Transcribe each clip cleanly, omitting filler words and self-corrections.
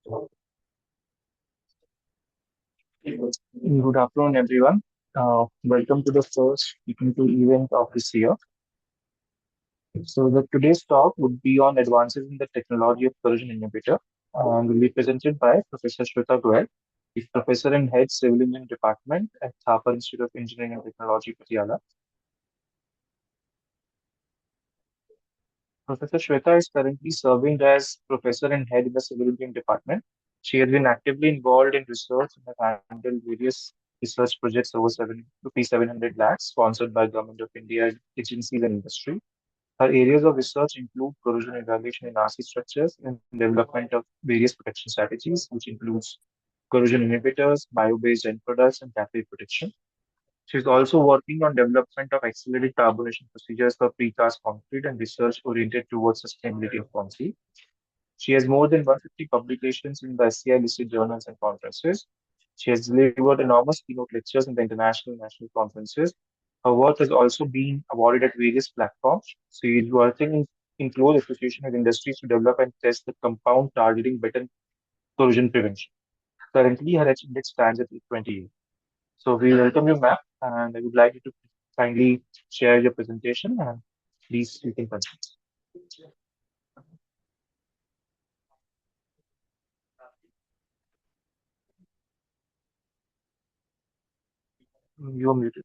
Good afternoon, everyone. Welcome to the first speaking to event of this year. So, the today's talk would be on advances in the technology of corrosion inhibitor, and will be presented by Professor Shweta Goyal, the Professor and Head Civil Engineering Department at Thapar Institute of Engineering and Technology, Patiala. Professor Shweta is currently serving as Professor and Head in the Civil Engineering Department. She has been actively involved in research and has handled various research projects over 700 lakhs sponsored by Government of India agencies and industry. Her areas of research include corrosion evaluation in RC structures and development of various protection strategies, which includes corrosion inhibitors, bio-based end products, and cathode protection. She is also working on development of accelerated carbonation procedures for precast concrete and research oriented towards sustainability of concrete. She has more than 150 publications in the SCI listed journals and conferences. She has delivered enormous keynote lectures in the international and national conferences. Her work has also been awarded at various platforms. She is working in close association with industries to develop and test the compound targeting better corrosion prevention. Currently, her H index stands at 28. So we welcome you, ma'am, and I would like you to kindly share your presentation and please you can continue. You are muted.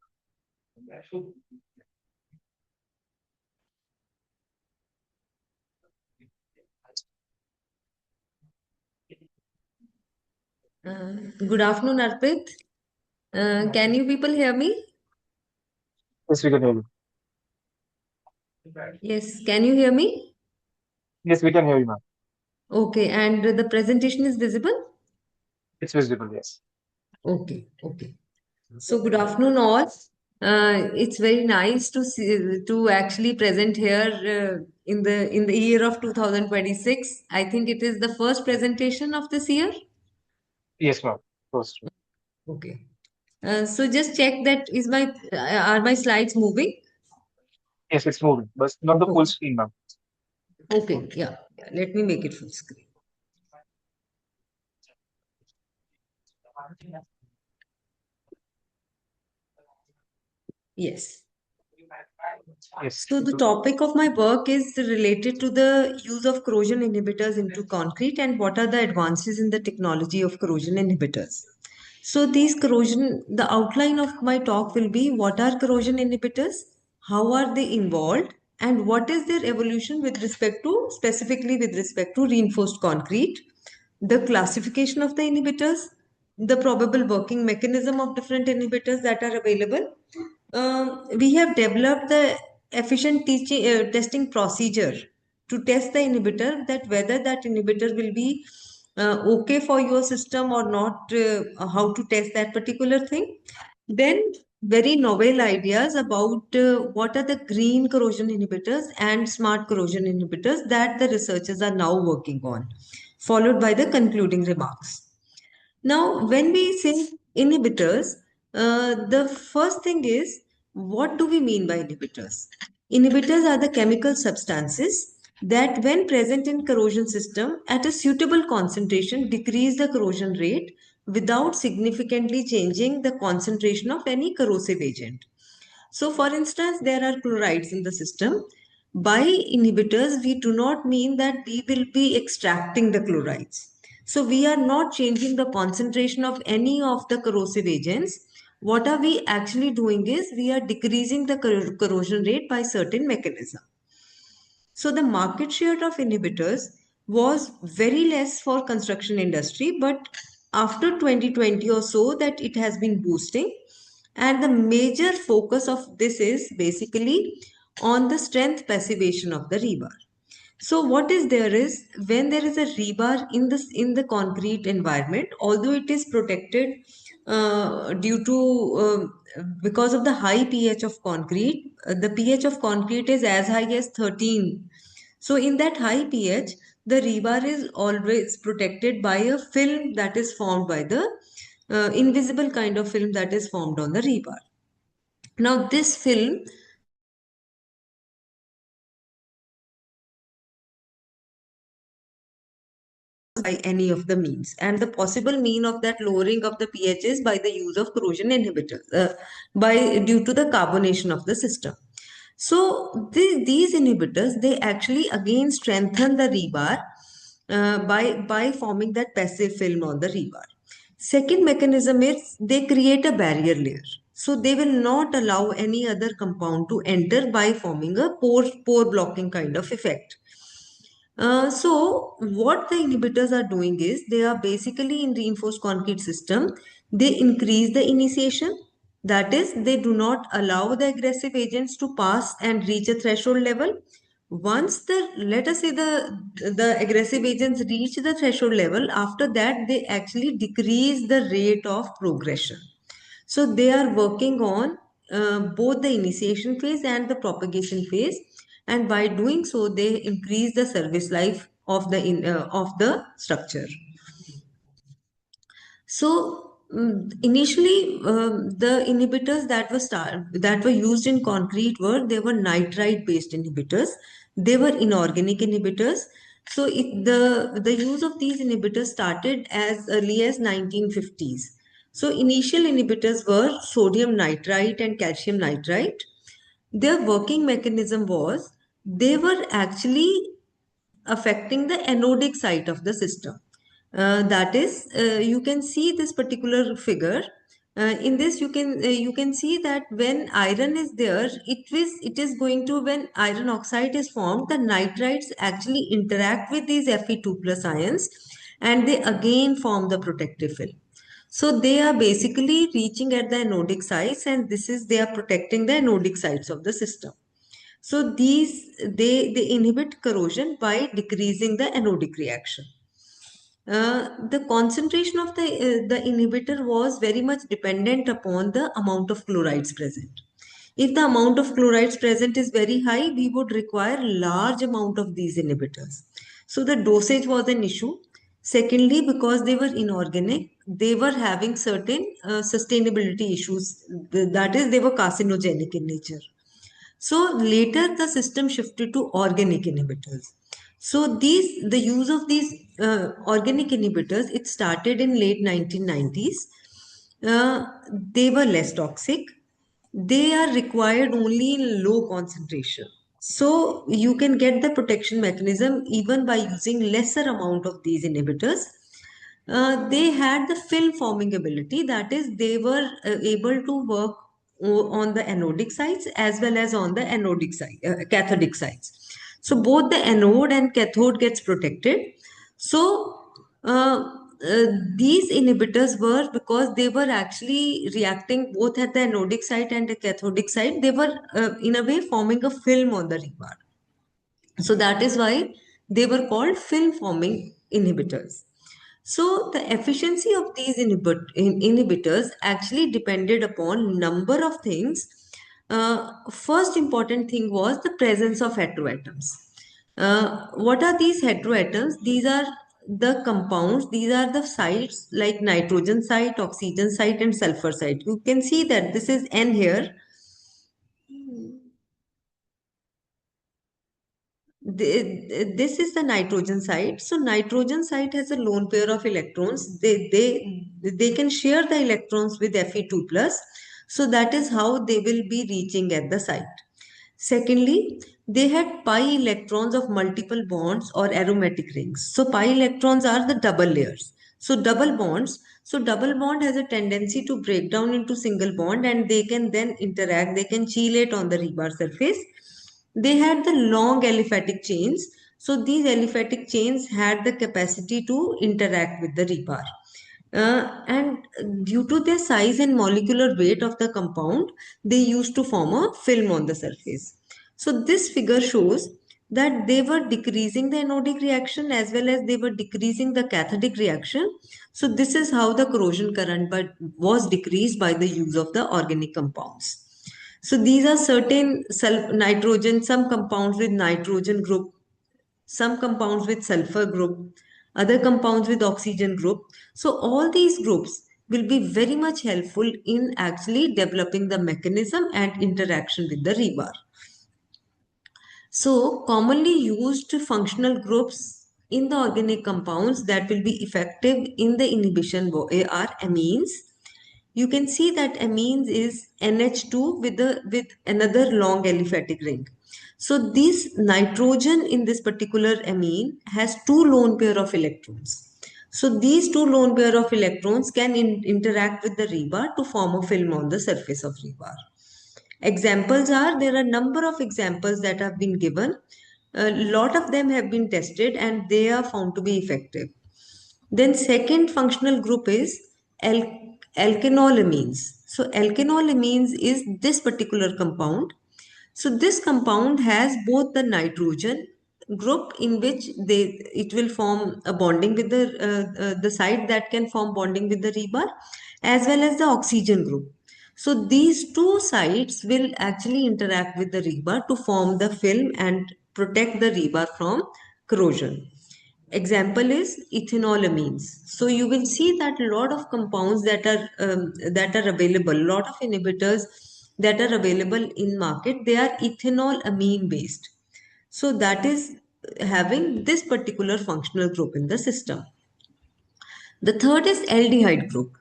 Good afternoon, Arpit. Can you people hear me? Yes, we can hear you. Yes, can you hear me? Yes, we can hear you, ma'am. Okay, and the presentation is visible? It's visible, yes. Okay. So good afternoon, all. It's very nice to see to actually present here in the year of 2026. I think it is the first presentation of this year. Yes, ma'am. First. Okay. So just check that are my slides moving? Yes, it's moving, but not the full Okay. screen, ma'am. Okay. Yeah. Let me make it full screen. Yes. Yes. So the topic of my work is related to the use of corrosion inhibitors into concrete and what are the advances in the technology of corrosion inhibitors. So the outline of my talk will be what are corrosion inhibitors, how are they involved, and what is their evolution specifically with respect to reinforced concrete, the classification of the inhibitors, the probable working mechanism of different inhibitors that are available. We have developed the efficient testing procedure to test the inhibitor, that whether that inhibitor will be okay for your system or not, how to test that particular thing. Then very novel ideas about what are the green corrosion inhibitors and smart corrosion inhibitors that the researchers are now working on, followed by the concluding remarks. Now, when we say inhibitors, the first thing is, what do we mean by inhibitors? Inhibitors are the chemical substances that, when present in corrosion system at a suitable concentration, decrease the corrosion rate without significantly changing the concentration of any corrosive agent. So, for instance, there are chlorides in the system. By inhibitors, we do not mean that we will be extracting the chlorides. So, we are not changing the concentration of any of the corrosive agents. What are we actually doing is we are decreasing the corrosion rate by certain mechanism. So the market share of inhibitors was very less for construction industry, but after 2020 or so that it has been boosting, and the major focus of this is basically on the strength passivation of the rebar. So what is there is, when there is a rebar in the concrete environment, although it is protected due to because of the high pH of concrete, the pH of concrete is as high as 13. So in that high pH, the rebar is always protected by a film that is formed by the invisible kind of film that is formed on the rebar. Now this film by any of the means. And the possible mean of that lowering of the pH is by the use of corrosion inhibitors, due to the carbonation of the system. So these inhibitors, they actually again strengthen the rebar by forming that passive film on the rebar. Second mechanism is they create a barrier layer. So they will not allow any other compound to enter by forming a pore blocking kind of effect. So what the inhibitors are doing is they are basically in reinforced concrete system, they increase the initiation. That is, they do not allow the aggressive agents to pass and reach a threshold level. Once let us say the aggressive agents reach the threshold level, after that they actually decrease the rate of progression. So they are working on both the initiation phase and the propagation phase, and by doing so, they increase the service life of the structure. So initially, the inhibitors that were used in concrete they were nitride based inhibitors. They were inorganic inhibitors. So the use of these inhibitors started as early as 1950s. So initial inhibitors were sodium nitrite and calcium nitrite. Their working mechanism was they were actually affecting the anodic site of the system. That is, you can see this particular figure. In this, you can see that when iron is there, it is going to, when iron oxide is formed, the nitrites actually interact with these Fe2 plus ions, and they again form the protective film. So they are basically reaching at the anodic sites, and they are protecting the anodic sites of the system. So they inhibit corrosion by decreasing the anodic reaction. The concentration of the inhibitor was very much dependent upon the amount of chlorides present. If the amount of chlorides present is very high, we would require large amount of these inhibitors. So the dosage was an issue. Secondly, because they were inorganic, they were having certain sustainability issues. That is, they were carcinogenic in nature. So later the system shifted to organic inhibitors. So the use of these organic inhibitors, it started in late 1990s. They were less toxic. They are required only in low concentration. So you can get the protection mechanism even by using lesser amount of these inhibitors. They had the film forming ability, that is, they were able to work on the anodic sites as well as on the anodic side, cathodic sites. So both the anode and cathode gets protected. So these inhibitors were, because they were actually reacting both at the anodic site and the cathodic site, they were in a way forming a film on the rebar. So that is why they were called film forming inhibitors. So the efficiency of these inhibitors actually depended upon number of things. First important thing was the presence of heteroatoms. What are these heteroatoms? These are the compounds, these are the sites like nitrogen site, oxygen site, and sulfur site. You can see that this is N here. This is the nitrogen site. So nitrogen site has a lone pair of electrons. They can share the electrons with Fe2 plus. So that is how they will be reaching at the site. Secondly, they had pi electrons of multiple bonds or aromatic rings. So pi electrons are the double layers. So double bonds. So double bond has a tendency to break down into single bond, and they can then interact. They can chelate on the rebar surface. They had the long aliphatic chains. So these aliphatic chains had the capacity to interact with the rebar. And due to their size and molecular weight of the compound, they used to form a film on the surface. So this figure shows that they were decreasing the anodic reaction as well as they were decreasing the cathodic reaction. So this is how the corrosion current was decreased by the use of the organic compounds. So these are certain nitrogen, some compounds with nitrogen group, some compounds with sulfur group, other compounds with oxygen group. So all these groups will be very much helpful in actually developing the mechanism and interaction with the rebar. So commonly used functional groups in the organic compounds that will be effective in the inhibition are amines. You can see that amines is NH2 with another long aliphatic ring. So this nitrogen in this particular amine has two lone pair of electrons. So these two lone pair of electrons can interact with the rebar to form a film on the surface of rebar. Examples are, there are a number of examples that have been given. A lot of them have been tested and they are found to be effective. Then second functional group is alkanolamines. So alkanolamines is this particular compound. So this compound has both the nitrogen group in which it will form a bonding with the side that can form bonding with the rebar, as well as the oxygen group. So these two sides will actually interact with the rebar to form the film and protect the rebar from corrosion. Example is ethanolamines. So you will see that a lot of compounds that are available, lot of inhibitors that are available in market, they are ethanolamine based. So that is having this particular functional group in the system. The third is aldehyde group.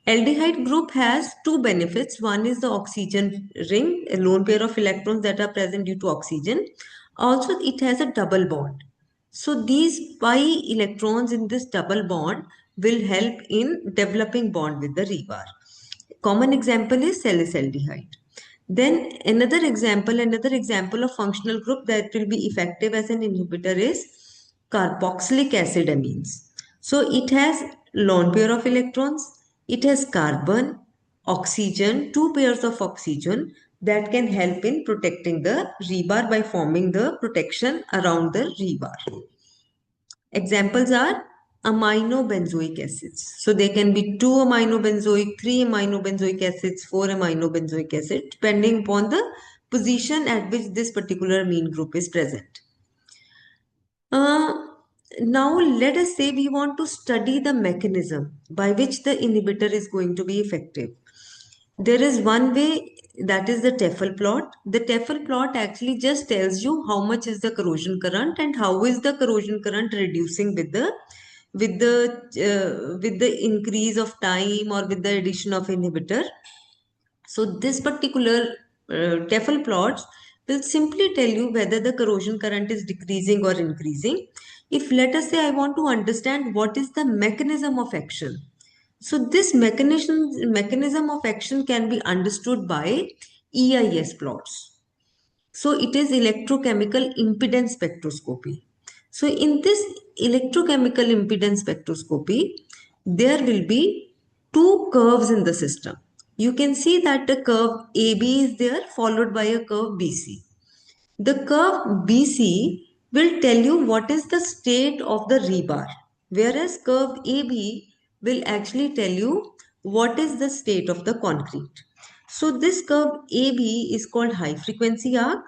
Aldehyde group has two benefits. One is the oxygen ring, a lone pair of electrons that are present due to oxygen. Also, it has a double bond. So these pi electrons in this double bond will help in developing bond with the rebar. Common example is salicylaldehyde. Then another example of functional group that will be effective as an inhibitor is carboxylic acid amines. So it has lone pair of electrons, it has carbon, oxygen, two pairs of oxygen that can help in protecting the rebar by forming the protection around the rebar. Examples are aminobenzoic acids. So they can be 2-aminobenzoic, 3-aminobenzoic acids, 4-aminobenzoic acid, depending upon the position at which this particular amine group is present. Uh, Now let us say we want to study the mechanism by which the inhibitor is going to be effective. There is one way, that is the Tefel plot. The Tefel plot actually just tells you how much is the corrosion current and how is the corrosion current reducing with the increase of time or with the addition of inhibitor. So this particular Tefel plots will simply tell you whether the corrosion current is decreasing or increasing. If let us say I want to understand what is the mechanism of action. So this mechanism of action can be understood by EIS plots. So it is electrochemical impedance spectroscopy. So in this electrochemical impedance spectroscopy, there will be two curves in the system. You can see that the curve AB is there followed by a curve BC. The curve BC will tell you what is the state of the rebar, whereas curve AB will actually tell you what is the state of the concrete. So this curve AB is called high frequency arc.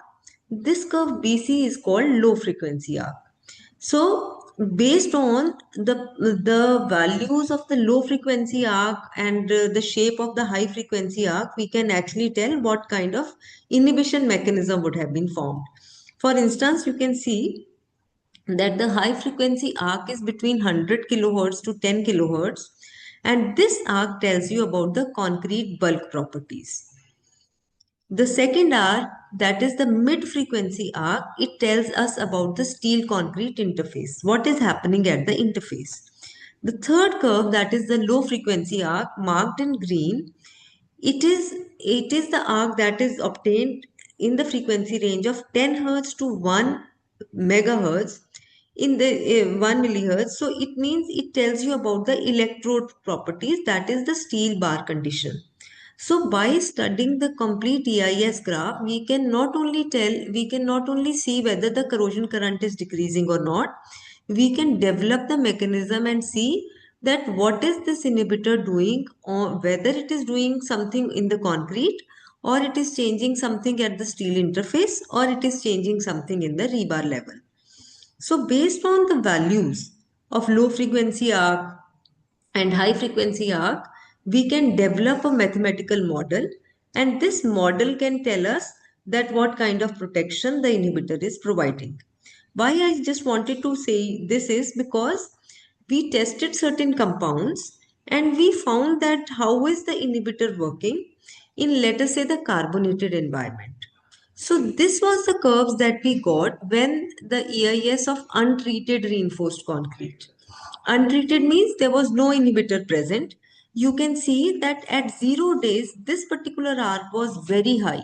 This curve BC is called low frequency arc. So based on the values of the low frequency arc and the shape of the high frequency arc, we can actually tell what kind of inhibition mechanism would have been formed. For instance, you can see that the high frequency arc is between 100 kilohertz to 10 kilohertz, and this arc tells you about the concrete bulk properties. The second arc, that is the mid-frequency arc, it tells us about the steel-concrete interface. What is happening at the interface? The third curve, that is the low-frequency arc, marked in green, it is the arc that is obtained in the frequency range of 10 hertz to 1 megahertz in the 1 millihertz. So it means it tells you about the electrode properties, that is the steel bar condition. So by studying the complete EIS graph, we can not only see whether the corrosion current is decreasing or not, we can develop the mechanism and see that what is this inhibitor doing, or whether it is doing something in the concrete, or it is changing something at the steel interface, or it is changing something in the rebar level. So based on the values of low frequency arc and high frequency arc, we can develop a mathematical model, and this model can tell us that what kind of protection the inhibitor is providing. Why I just wanted to say this is because we tested certain compounds and we found that how is the inhibitor working in, let us say, the carbonated environment. So this was the curves that we got when the EIS of untreated reinforced concrete. Untreated means there was no inhibitor present. You can see that at 0 days, this particular arc was very high.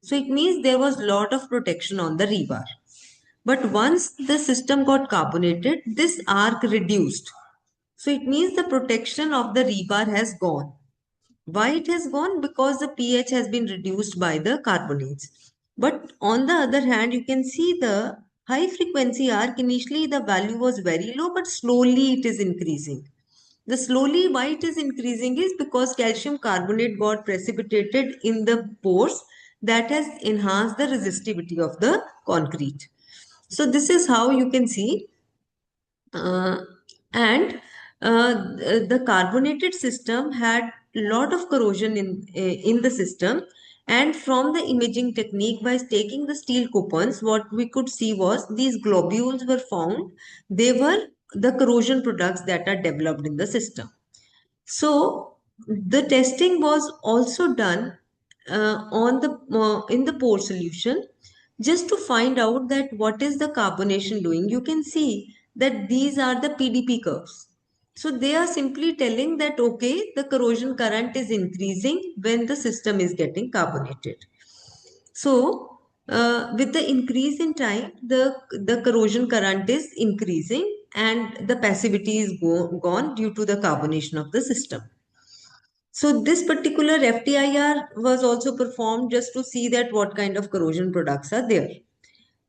So it means there was lot of protection on the rebar. But once the system got carbonated, this arc reduced. So it means the protection of the rebar has gone. Why it has gone? Because the pH has been reduced by the carbonates. But on the other hand, you can see the high frequency arc. Initially, the value was very low, but slowly it is increasing. The slowly why it is increasing is because calcium carbonate got precipitated in the pores that has enhanced the resistivity of the concrete. So this is how you can see uh, and the carbonated system had lot of corrosion in the system, and from the imaging technique by taking the steel coupons, what we could see was these globules were found. They were the corrosion products that are developed in the system. So the testing was also done on the in the pore solution just to find out that what is the carbonation doing. You can see that these are the PDP curves. So they are simply telling that okay, the corrosion current is increasing when the system is getting carbonated. So with the increase in time, the corrosion current is increasing and the passivity is gone due to the carbonation of the system. So this particular FTIR was also performed just to see that what kind of corrosion products are there.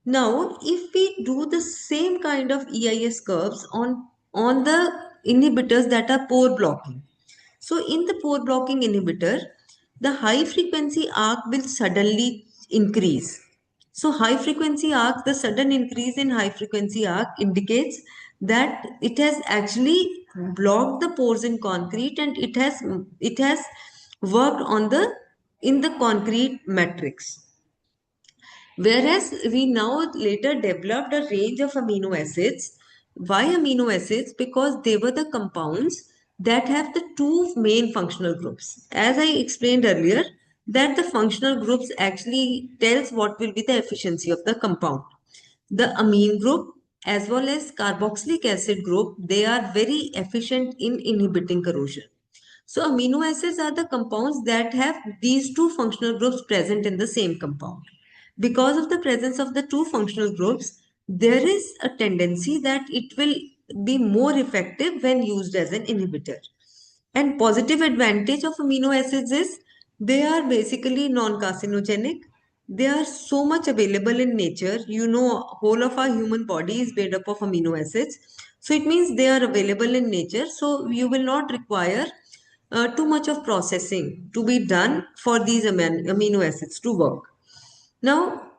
Now, if we do the same kind of EIS curves on the inhibitors that are pore blocking. So in the pore blocking inhibitor, the high frequency arc will suddenly increase. So high frequency arc, the sudden increase in high frequency arc indicates that it has actually blocked the pores in concrete and it has worked on the in the concrete matrix. Whereas we now later developed a range of amino acids. Why amino acids? Because they were the compounds that have the two main functional groups. As I explained earlier, that the functional groups actually tells what will be the efficiency of the compound. The amine group as well as carboxylic acid group, they are very efficient in inhibiting corrosion. So amino acids are the compounds that have these two functional groups present in the same compound. Because of the presence of the two functional groups, there is a tendency that it will be more effective when used as an inhibitor. And positive advantage of amino acids is they are basically non-carcinogenic. They are so much available in nature. You know, whole of our human body is made up of amino acids. So it means they are available in nature. So you will not require too much of processing to be done for these amino acids to work. Now,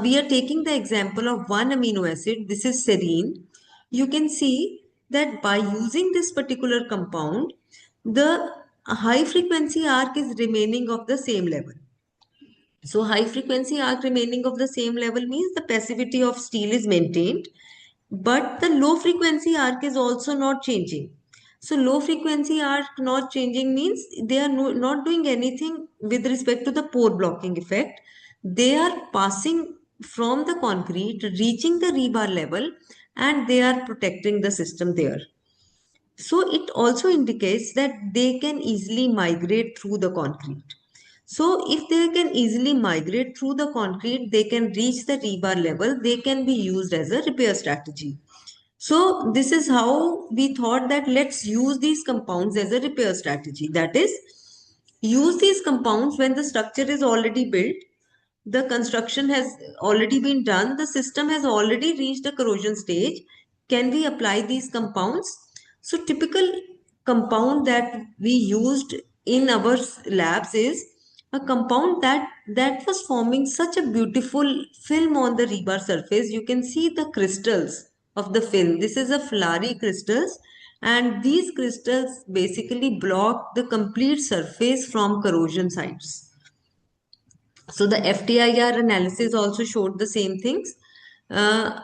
we are taking the example of one amino acid. This is serine. You can see that by using this particular compound, the high frequency arc is remaining of the same level. So high frequency arc remaining of the same level means the passivity of steel is maintained, but the low frequency arc is also not changing. So low frequency arc not changing means they are not doing anything with respect to the pore blocking effect. They are passing from the concrete, reaching the rebar level, and they are protecting the system there. So it also indicates that they can easily migrate through the concrete. So if they can easily migrate through the concrete, they can reach the rebar level, they can be used as a repair strategy. So this is how we thought that let's use these compounds as a repair strategy. That is, use these compounds when the structure is already built, the construction has already been done, the system has already reached a corrosion stage. Can we apply these compounds? So typical compound that we used in our labs is a compound that was forming such a beautiful film on the rebar surface. You can see the crystals of the film. This is a Filari crystals, and these crystals basically block the complete surface from corrosion sites. So the FTIR analysis also showed the same things. Uh,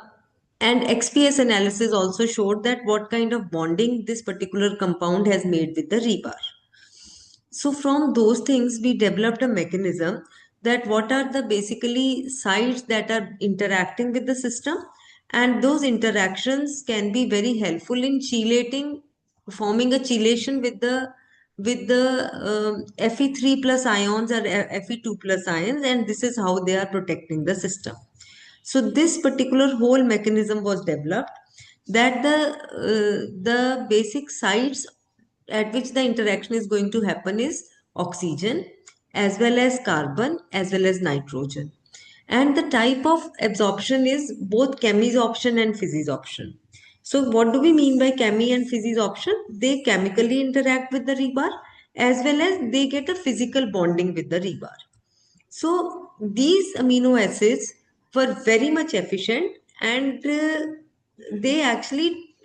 And XPS analysis also showed that what kind of bonding this particular compound has made with the rebar. So from those things, we developed a mechanism that what are the basically sites that are interacting with the system, and those interactions can be very helpful in chelating, forming a chelation with the Fe3 plus ions or Fe2 plus ions, and this is how they are protecting the system. So this particular whole mechanism was developed, that the basic sites at which the interaction is going to happen is oxygen as well as carbon as well as nitrogen. And the type of absorption is both chemisorption and physisorption. So what do we mean by chemi and physisorption? They chemically interact with the rebar as well as they get a physical bonding with the rebar. So these amino acids were very much efficient, and they actually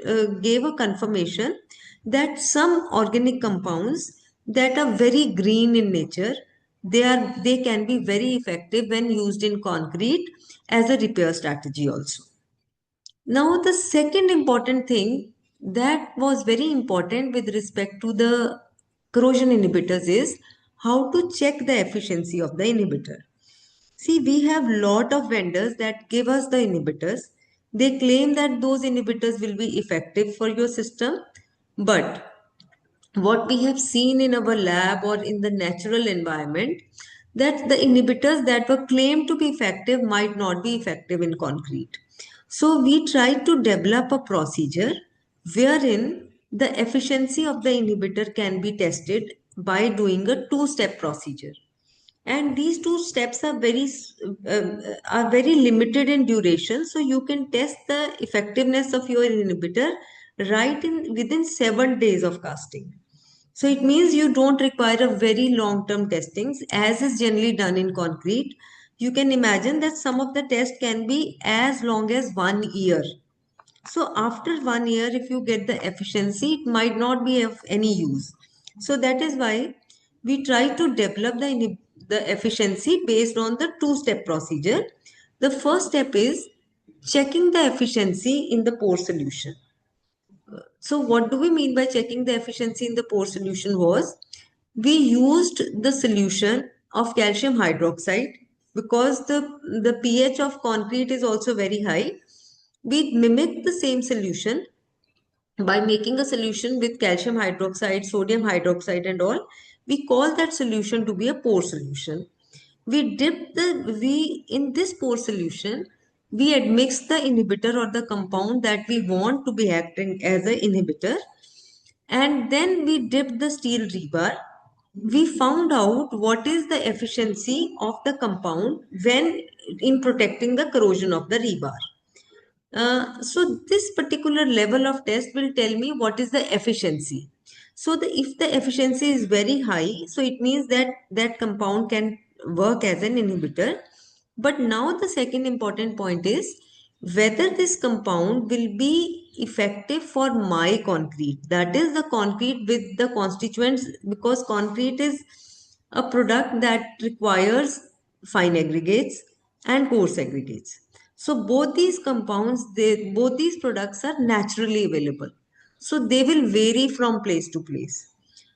gave a confirmation that some organic compounds that are very green in nature, they can be very effective when used in concrete as a repair strategy also. Now, the second important thing that was very important with respect to the corrosion inhibitors is how to check the efficiency of the inhibitor. See, we have lot of vendors that give us the inhibitors. They claim that those inhibitors will be effective for your system, but what we have seen in our lab or in the natural environment, that the inhibitors that were claimed to be effective might not be effective in concrete. So we tried to develop a procedure wherein the efficiency of the inhibitor can be tested by doing a two-step procedure, and these two steps are very limited in duration, so you can test the effectiveness of your inhibitor right in within 7 days of casting. So it means you don't require a very long term testings as is generally done in concrete. You can imagine that some of the tests can be as long as 1 year. So after 1 year, if you get the efficiency, it might not be of any use. So that is why we try to develop the efficiency based on the two-step procedure. The first step is checking the efficiency in the pore solution. So what do we mean by checking the efficiency in the pore solution was we used the solution of calcium hydroxide because the pH of concrete is also very high. We mimicked the same solution by making a solution with calcium hydroxide, sodium hydroxide and all. We call that solution to be a pore solution. We in this pore solution, we admix the inhibitor or the compound that we want to be acting as an inhibitor, and then we dipped the steel rebar. We found out what is the efficiency of the compound when in protecting the corrosion of the rebar. So this particular level of test will tell me what is the efficiency. So if the efficiency is very high, so it means that that compound can work as an inhibitor. But now the second important point is whether this compound will be effective for my concrete. That is the concrete with the constituents, because concrete is a product that requires fine aggregates and coarse aggregates. So both these compounds, both these products are naturally available. So they will vary from place to place.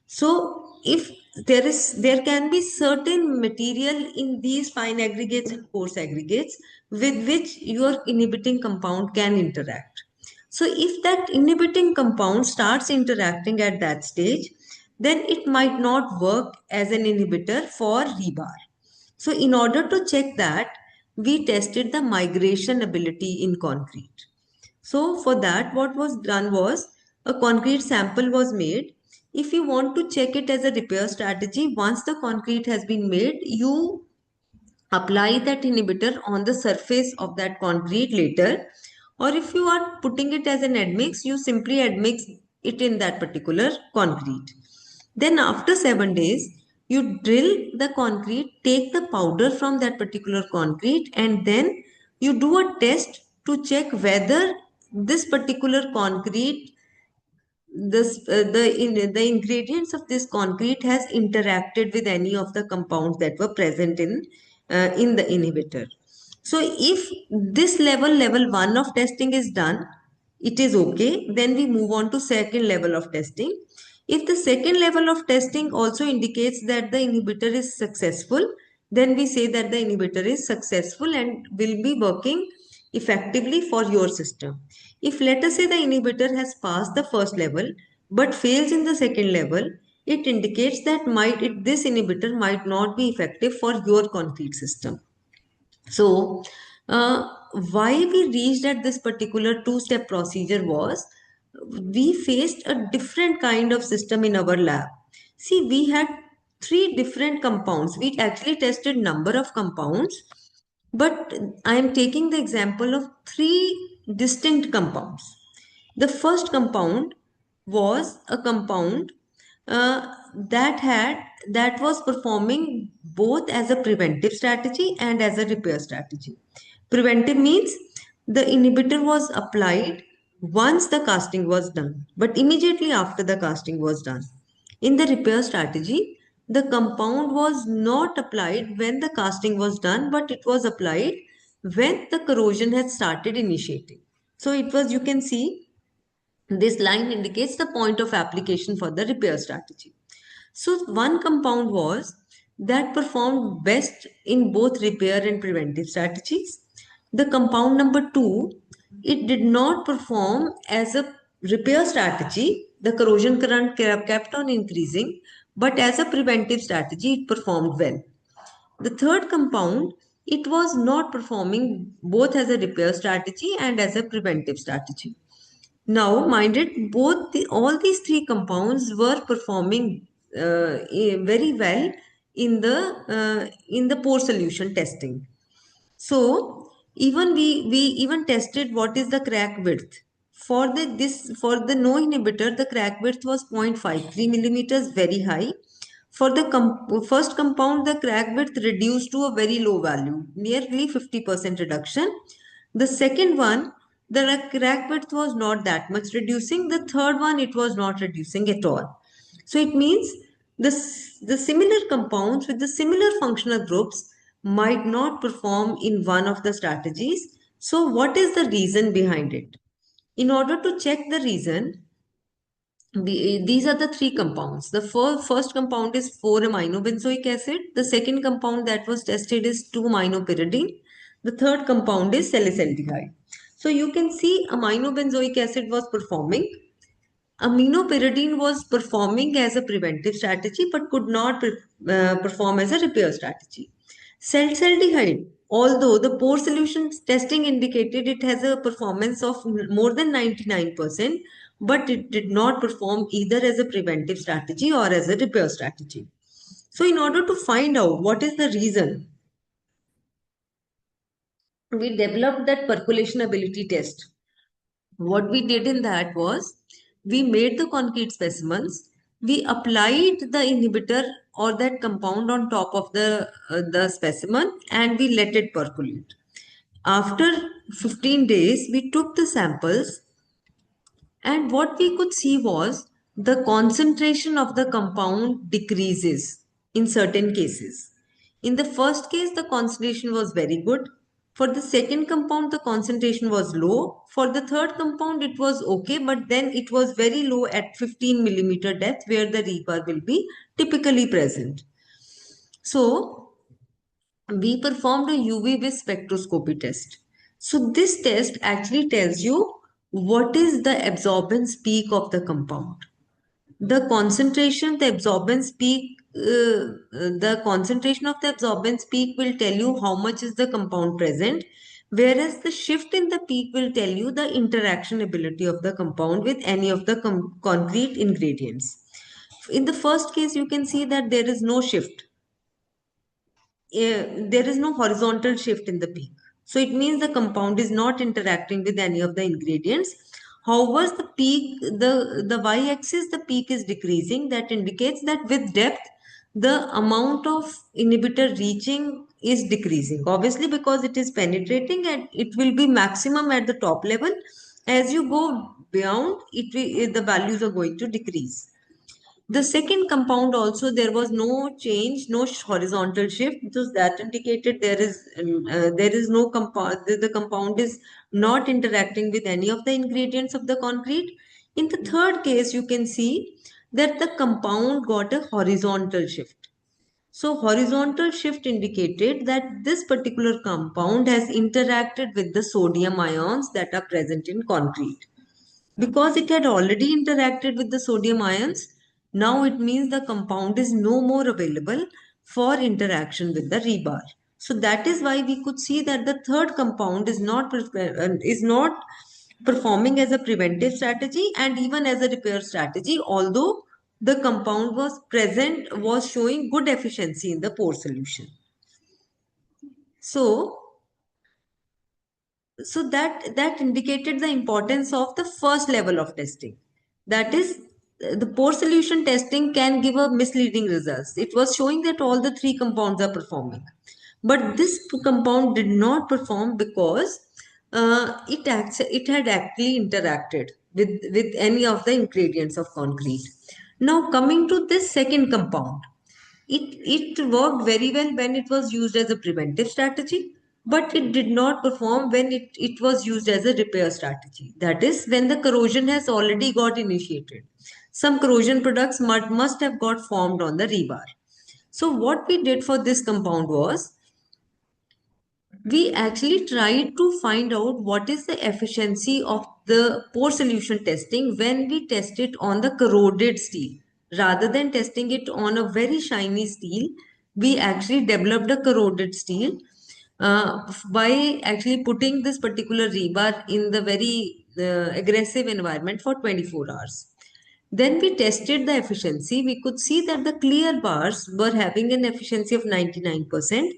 So if there can be certain material in these fine aggregates and coarse aggregates with which your inhibiting compound can interact. So if that inhibiting compound starts interacting at that stage, then it might not work as an inhibitor for rebar. So in order to check that, we tested the migration ability in concrete. So for that, what was done was a concrete sample was made. If you want to check it as a repair strategy, once the concrete has been made, you apply that inhibitor on the surface of that concrete later. Or if you are putting it as an admix, you simply admix it in that particular concrete. Then after 7 days, you drill the concrete, take the powder from that particular concrete, and then you do a test to check whether this particular concrete, the ingredients of this concrete has interacted with any of the compounds that were present in the inhibitor. So if this level 1 of testing is done, it is okay. Then we move on to second level of testing. If the second level of testing also indicates that the inhibitor is successful, then we say that the inhibitor is successful and will be working effectively for your system. If let us say the inhibitor has passed the first level but fails in the second level, it indicates that this inhibitor might not be effective for your concrete system. So, why we reached at this particular two-step procedure was we faced a different kind of system in our lab. See, we had three different compounds. We actually tested number of compounds, but I am taking the example of three distinct compounds. The first compound was a compound that was performing both as a preventive strategy and as a repair strategy. Preventive means the inhibitor was applied once the casting was done, but immediately after the casting was done. In the repair strategy, the compound was not applied when the casting was done, but it was applied when the corrosion had started initiating. So it was, you can see, this line indicates the point of application for the repair strategy. So one compound was that performed best in both repair and preventive strategies. The compound number two, it did not perform as a repair strategy. The corrosion current kept on increasing, but as a preventive strategy, it performed well. The third compound, it was not performing both as a repair strategy and as a preventive strategy. Now, mind it, all these three compounds were performing very well in the pore solution testing. So even we even tested what is the crack width for the no inhibitor. The crack width was 0.53 millimeters, very high. For the first compound, the crack width reduced to a very low value, nearly 50% reduction. The second one, the crack width was not that much reducing. The third one, it was not reducing at all. So it means the similar compounds with the similar functional groups might not perform in one of the strategies. So what is the reason behind it? In order to check the reason, these are the three compounds. The first compound is 4-aminobenzoic acid. The second compound that was tested is 2-aminopyridine. The third compound is salicylic. So you can see aminobenzoic acid was performing. Aminopyridine was performing as a preventive strategy but could not perform as a repair strategy. Salicylic, although the pore solution testing indicated it has a performance of more than 99%, but it did not perform either as a preventive strategy or as a repair strategy. So in order to find out what is the reason, we developed that percolation ability test. What we did in that was we made the concrete specimens, we applied the inhibitor or that compound on top of the specimen, and we let it percolate. After 15 days, we took the samples, and what we could see was the concentration of the compound decreases in certain cases. In the first case, the concentration was very good. For the second compound, the concentration was low. For the third compound, it was okay, but then it was very low at 15 millimeter depth where the rebar will be typically present. So, we performed a UV-based spectroscopy test. So this test actually tells you what is the absorbance peak of the compound. The concentration, the absorbance peak, the concentration of the absorbance peak will tell you how much is the compound present, whereas the shift in the peak will tell you the interaction ability of the compound with any of the concrete ingredients. In the first case, you can see that there is no shift. There is no horizontal shift in the peak. So it means the compound is not interacting with any of the ingredients. However, the peak, the y-axis, the peak is decreasing. That indicates that with depth, the amount of inhibitor reaching is decreasing. Obviously, because it is penetrating and it will be maximum at the top level. As you go beyond, the values are going to decrease. The second compound also, there was no change, no horizontal shift, because that indicated there is no compound. The compound is not interacting with any of the ingredients of the concrete. In the third case, you can see that the compound got a horizontal shift. So horizontal shift indicated that this particular compound has interacted with the sodium ions that are present in concrete. Because it had already interacted with the sodium ions, now it means the compound is no more available for interaction with the rebar. So that is why we could see that the third compound is not performing as a preventive strategy and even as a repair strategy, although the compound was showing good efficiency in the pore solution. So that indicated the importance of the first level of testing. That is, the pore solution testing can give a misleading results. It was showing that all the three compounds are performing, but this compound did not perform because it had actually interacted with any of the ingredients of concrete. Now coming to this second compound, it worked very well when it was used as a preventive strategy, but it did not perform when it was used as a repair strategy. That is, when the corrosion has already got initiated. Some corrosion products must have got formed on the rebar. So what we did for this compound was, we actually tried to find out what is the efficiency of the pore solution testing when we test it on the corroded steel. Rather than testing it on a very shiny steel, we actually developed a corroded steel by actually putting this particular rebar in the very aggressive environment for 24 hours. Then we tested the efficiency. We could see that the clear bars were having an efficiency of 99%,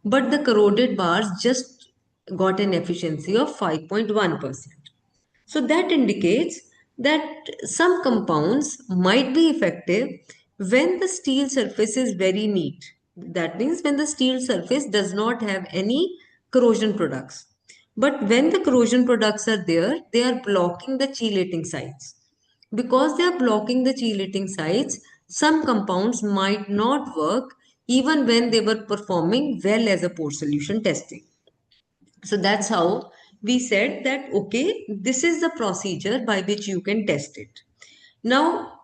but the corroded bars just got an efficiency of 5.1%. So that indicates that some compounds might be effective when the steel surface is very neat. That means when the steel surface does not have any corrosion products. But when the corrosion products are there, they are blocking the chelating sites. Because they are blocking the chelating sites, some compounds might not work even when they were performing well as a pore solution testing. So that's how we said that, okay, this is the procedure by which you can test it. Now,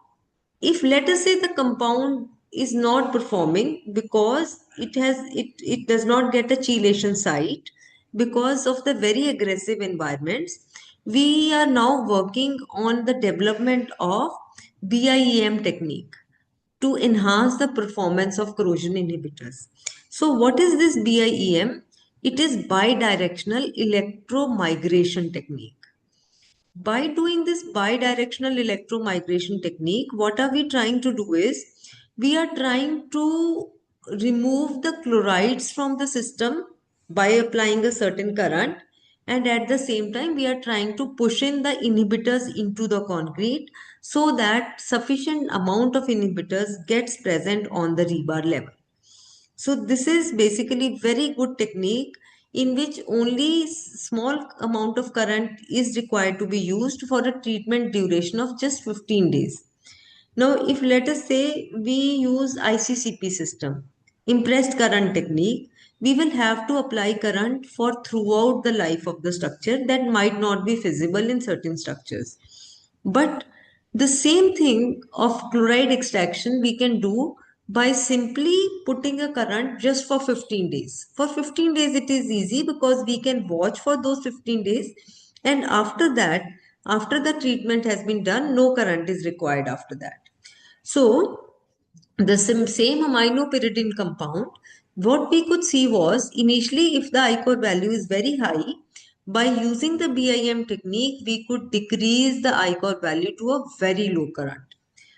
if let us say the compound is not performing because it does not get a chelation site because of the very aggressive environments, we are now working on the development of BIEM technique to enhance the performance of corrosion inhibitors. So what is this BIEM? It is bidirectional electromigration technique. By doing this bidirectional electromigration technique, what are we trying to do is, we are trying to remove the chlorides from the system by applying a certain current, and at the same time we are trying to push in the inhibitors into the concrete so that sufficient amount of inhibitors gets present on the rebar level. So this is basically very good technique in which only small amount of current is required to be used for a treatment duration of just 15 days. Now, if let us say we use ICCP system, impressed current technique, we will have to apply current for throughout the life of the structure. That might not be feasible in certain structures. But the same thing of chloride extraction we can do by simply putting a current just for 15 days. For 15 days it is easy because we can watch for those 15 days, and after that, after the treatment has been done, no current is required after that. So the same aminopyridine compound, what we could see was, initially if the ICOR value is very high, by using the BIM technique, we could decrease the ICOR value to a very low current.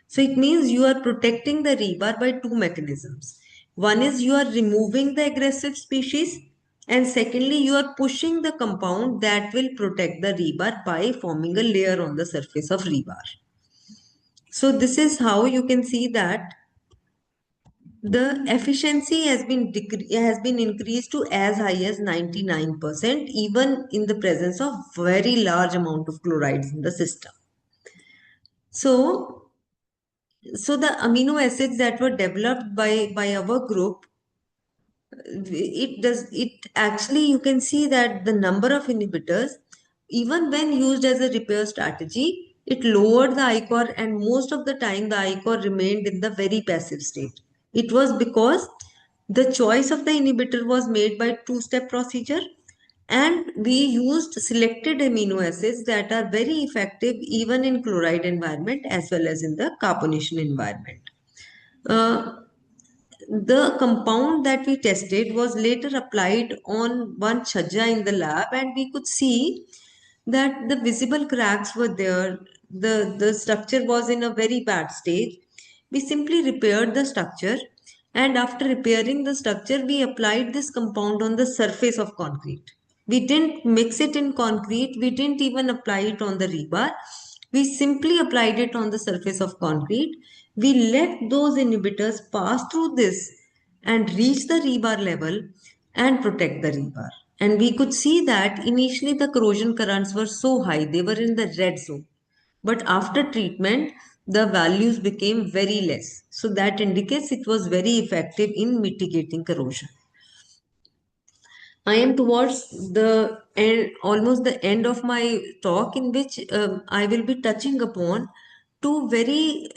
So it means you are protecting the rebar by two mechanisms. One is you are removing the aggressive species, and secondly you are pushing the compound that will protect the rebar by forming a layer on the surface of rebar. So this is how you can see that the efficiency has been increased to as high as 99%, even in the presence of very large amount of chlorides in the system. So So the amino acids that were developed by our group, it actually, you can see that the number of inhibitors, even when used as a repair strategy, it lowered the ichor, and most of the time the ichor remained in the very passive state. It was because the choice of the inhibitor was made by two-step procedure, and we used selected amino acids that are very effective even in chloride environment as well as in the carbonation environment. Uh, the compound that we tested was later applied on one chhaja in the lab, and we could see that the visible cracks were there. The structure was in a very bad stage. We simply repaired the structure, and after repairing the structure, we applied this compound on the surface of concrete. We didn't mix it in concrete, we didn't even apply it on the rebar. We simply applied it on the surface of concrete. We let those inhibitors pass through this and reach the rebar level and protect the rebar. And we could see that initially the corrosion currents were so high, they were in the red zone. But after treatment, the values became very less. So that indicates it was very effective in mitigating corrosion. I am towards the end, almost the end of my talk, in which I will be touching upon two very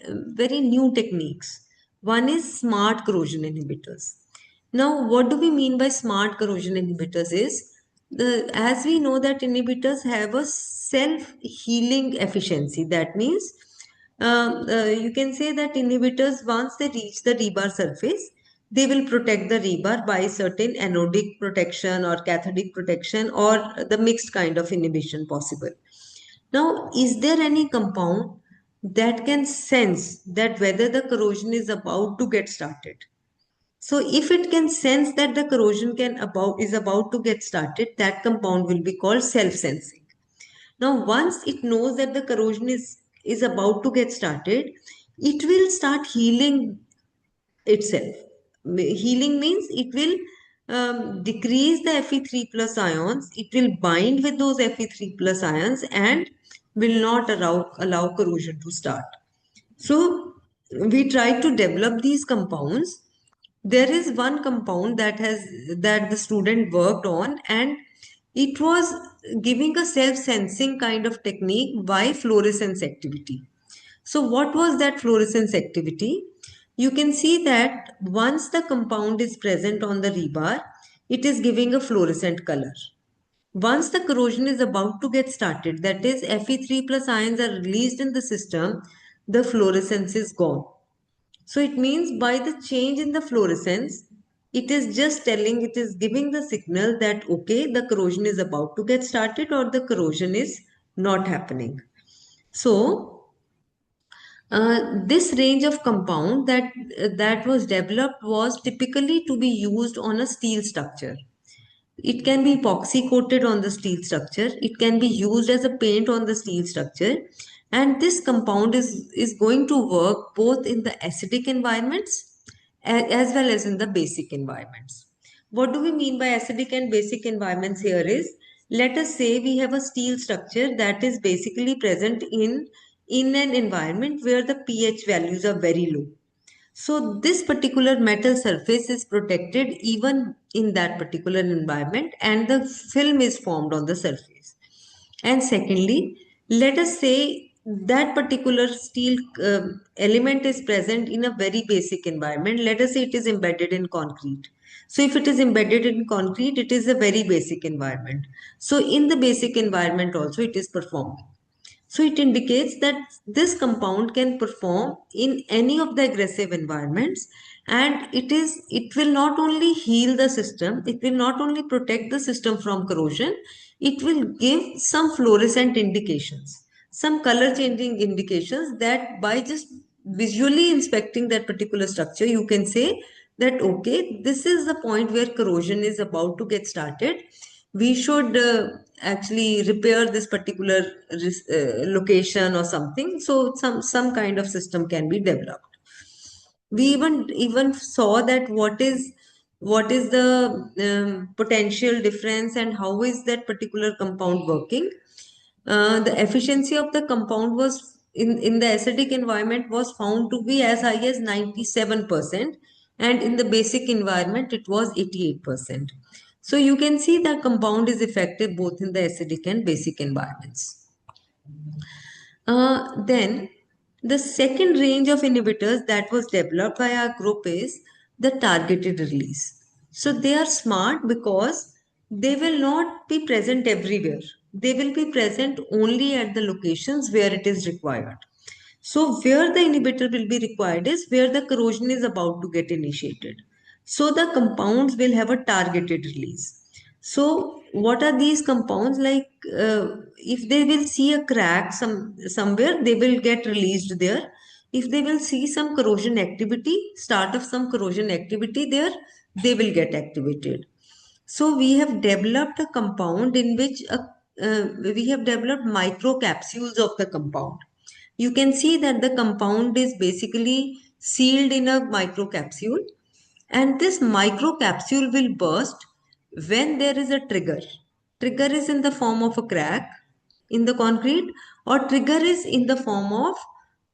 new techniques. One is smart corrosion inhibitors. Now, what do we mean by smart corrosion inhibitors? Is as we know that inhibitors have a self-healing efficiency. That means you can say that inhibitors, once they reach the rebar surface, they will protect the rebar by certain anodic protection or cathodic protection or the mixed kind of inhibition possible. Now, is there any compound that can sense that whether the corrosion is about to get started? So if it can sense that the corrosion is about to get started, that compound will be called self-sensing. Now, once it knows that the corrosion is about to get started, it will start healing itself. Healing means it will decrease the Fe3 plus ions, it will bind with those Fe3 plus ions and will not allow corrosion to start. So we try to develop these compounds. There is one compound that the student worked on, and it was giving a self-sensing kind of technique by fluorescence activity. So what was that fluorescence activity? You can see that once the compound is present on the rebar, it is giving a fluorescent color. Once the corrosion is about to get started, that is Fe3 plus ions are released in the system, the fluorescence is gone. So it means by the change in the fluorescence, it is just telling, it is giving the signal that okay, the corrosion is about to get started or the corrosion is not happening. So this range of compound that was developed was typically to be used on a steel structure. It can be epoxy coated on the steel structure. It can be used as a paint on the steel structure. And this compound is going to work both in the acidic environments as well as in the basic environments. What do we mean by acidic and basic environments here is, let us say we have a steel structure that is basically present in an environment where the pH values are very low. So this particular metal surface is protected even in that particular environment, and the film is formed on the surface. And secondly, let us say that particular steel element is present in a very basic environment. Let us say it is embedded in concrete. So if it is embedded in concrete, it is a very basic environment. So in the basic environment also it is performing. So it indicates that this compound can perform in any of the aggressive environments, and it will not only heal the system, it will not only protect the system from corrosion, it will give some fluorescent indications, some color changing indications, that by just visually inspecting that particular structure, you can say that okay, this is the point where corrosion is about to get started. We should actually repair this particular location or something. So some kind of system can be developed. We even saw that what is the potential difference and how is that particular compound working. The efficiency of the compound was in the acidic environment was found to be as high as 97%, and in the basic environment it was 88%. So you can see that compound is effective both in the acidic and basic environments. Then the second range of inhibitors that was developed by our group is the targeted release. So they are smart because they will not be present everywhere. They will be present only at the locations where it is required. So where the inhibitor will be required is where the corrosion is about to get initiated. So the compounds will have a targeted release. So what are these compounds like? If they will see a crack somewhere, they will get released there. If they will see some corrosion activity, start of some corrosion activity there, they will get activated. So we have developed a compound in which we have developed microcapsules of the compound. You can see that the compound is basically sealed in a microcapsule, and this microcapsule will burst when there is a trigger. Trigger is in the form of a crack in the concrete, or trigger is in the form of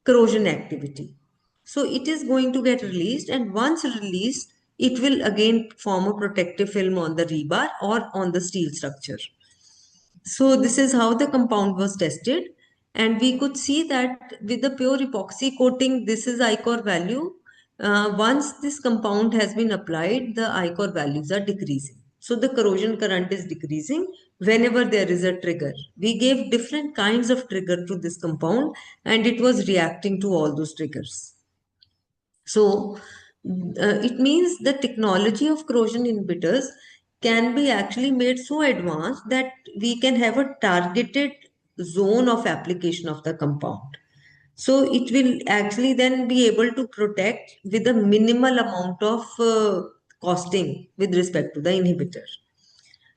corrosion activity. So it is going to get released, and once released, it will again form a protective film on the rebar or on the steel structure. So this is how the compound was tested, and we could see that with the pure epoxy coating, this is ICOR value. Once this compound has been applied, the ICOR values are decreasing. So the corrosion current is decreasing whenever there is a trigger. We gave different kinds of trigger to this compound, and it was reacting to all those triggers. So it means the technology of corrosion inhibitors can be actually made so advanced that we can have a targeted zone of application of the compound. So it will actually then be able to protect with a minimal amount of costing with respect to the inhibitor.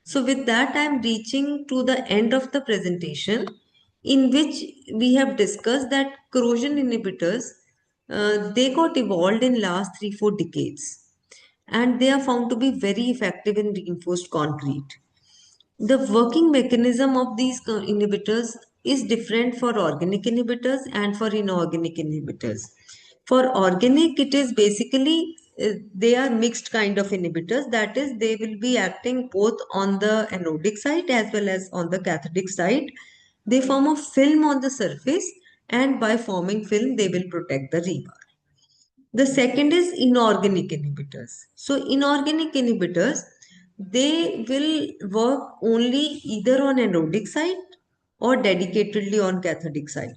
So with that, I'm reaching to the end of the presentation, in which we have discussed that corrosion inhibitors, they got evolved in last 3-4 decades, and they are found to be very effective in reinforced concrete. The working mechanism of these inhibitors is different for organic inhibitors and for inorganic inhibitors. For organic, it is basically they are mixed kind of inhibitors. That is, they will be acting both on the anodic side as well as on the cathodic side. They form a film on the surface, and by forming film, they will protect the rebar. The second is inorganic inhibitors. So inorganic inhibitors, they will work only either on anodic side or dedicatedly on cathodic side.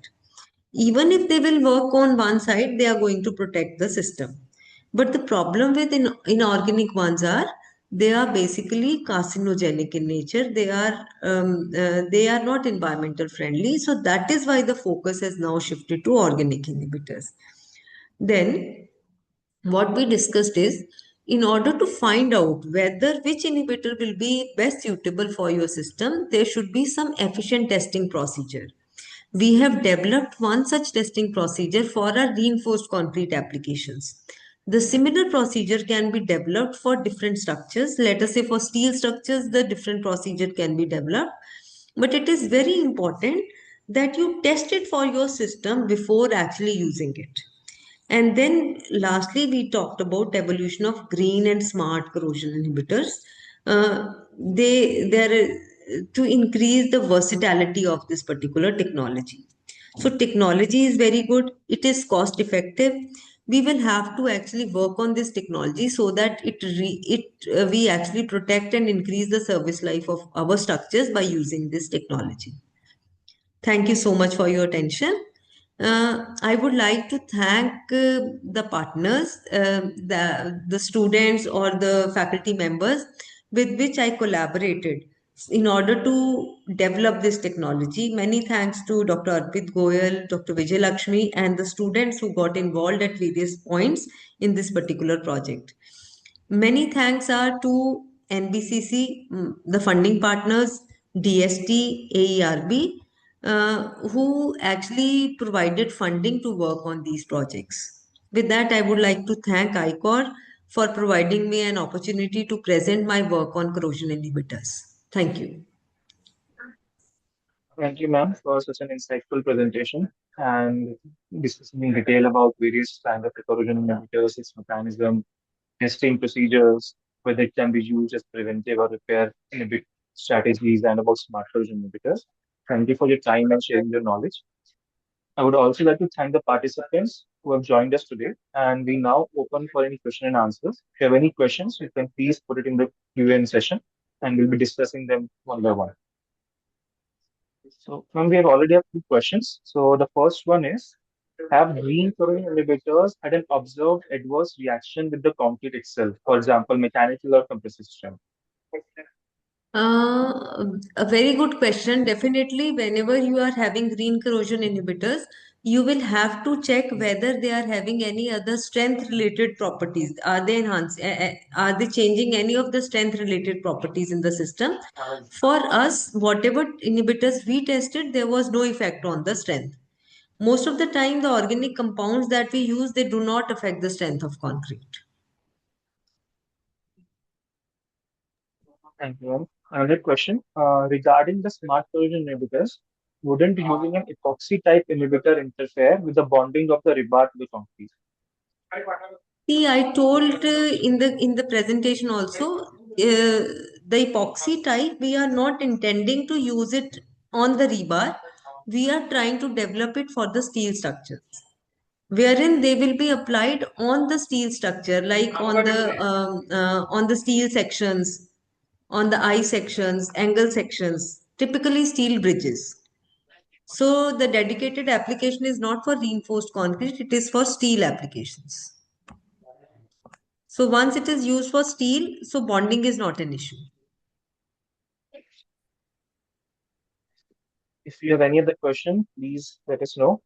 Even if they will work on one side, they are going to protect the system. But the problem with inorganic ones are they are basically carcinogenic in nature. They are not environmental friendly. So that is why the focus has now shifted to organic inhibitors. Then what we discussed is, in order to find out whether which inhibitor will be best suitable for your system, there should be some efficient testing procedure. We have developed one such testing procedure for our reinforced concrete applications. The similar procedure can be developed for different structures. Let us say for steel structures, the different procedure can be developed. But it is very important that you test it for your system before actually using it. And then lastly, we talked about evolution of green and smart corrosion inhibitors. They're to increase the versatility of this particular technology. So technology is very good. It is cost effective. We will have to actually work on this technology so that we actually protect and increase the service life of our structures by using this technology. Thank you so much for your attention. I would like to thank the partners, the students or the faculty members with which I collaborated in order to develop this technology. Many thanks to Dr. Arpit Goyal, Dr. Vijay Lakshmi, and the students who got involved at various points in this particular project. Many thanks are to NBCC, the funding partners, DST, AERB, who actually provided funding to work on these projects. With that, I would like to thank ICOR for providing me an opportunity to present my work on corrosion inhibitors. Thank you. Thank you, ma'am, for such an insightful presentation. and discussing in detail about various kinds of corrosion inhibitors, its mechanism, testing procedures, whether it can be used as preventive or repair inhibit strategies, and about smart corrosion inhibitors. Thank you for your time and sharing your knowledge. I would also like to thank the participants who have joined us today, and we now open for any question and answers. If you have any questions, you can please put it in the Q&A session, and we'll be discussing them one by one. So, ma'am, we have already have two questions. So, the first one is, have green corrosion inhibitors had an observed adverse reaction with the concrete itself, for example, mechanical or compressive strength? A very good question. Definitely, whenever you are having green corrosion inhibitors, you will have to check whether they are having any other strength related properties. Are they are they changing any of the strength related properties in the system? For us, whatever inhibitors we tested, there was no effect on the strength. Most of the time, the organic compounds that we use, they do not affect the strength of concrete. Thank you, ma'am. Another question regarding the smart corrosion inhibitors, wouldn't using an epoxy type inhibitor interfere with the bonding of the rebar to the concrete? See, I told in the presentation also, the epoxy type, we are not intending to use it on the rebar. We are trying to develop it for the steel structures, wherein they will be applied on the steel structure, like on the steel sections, on the I sections, angle sections, typically steel bridges. So the dedicated application is not for reinforced concrete; it is for steel applications. So once it is used for steel, so bonding is not an issue. If you have any other question, please let us know.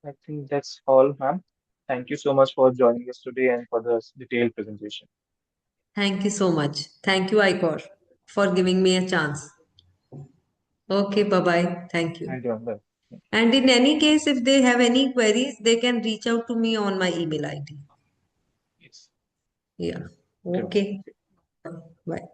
I think that's all, ma'am. Thank you so much for joining us today and for the detailed presentation. Thank you so much. Thank you, Icor, for giving me a chance. Okay, bye bye. Thank you. Thank you, ma'am. And in any case, if they have any queries, they can reach out to me on my email ID. Yes. Yeah. Okay, ma'am. Okay. Bye.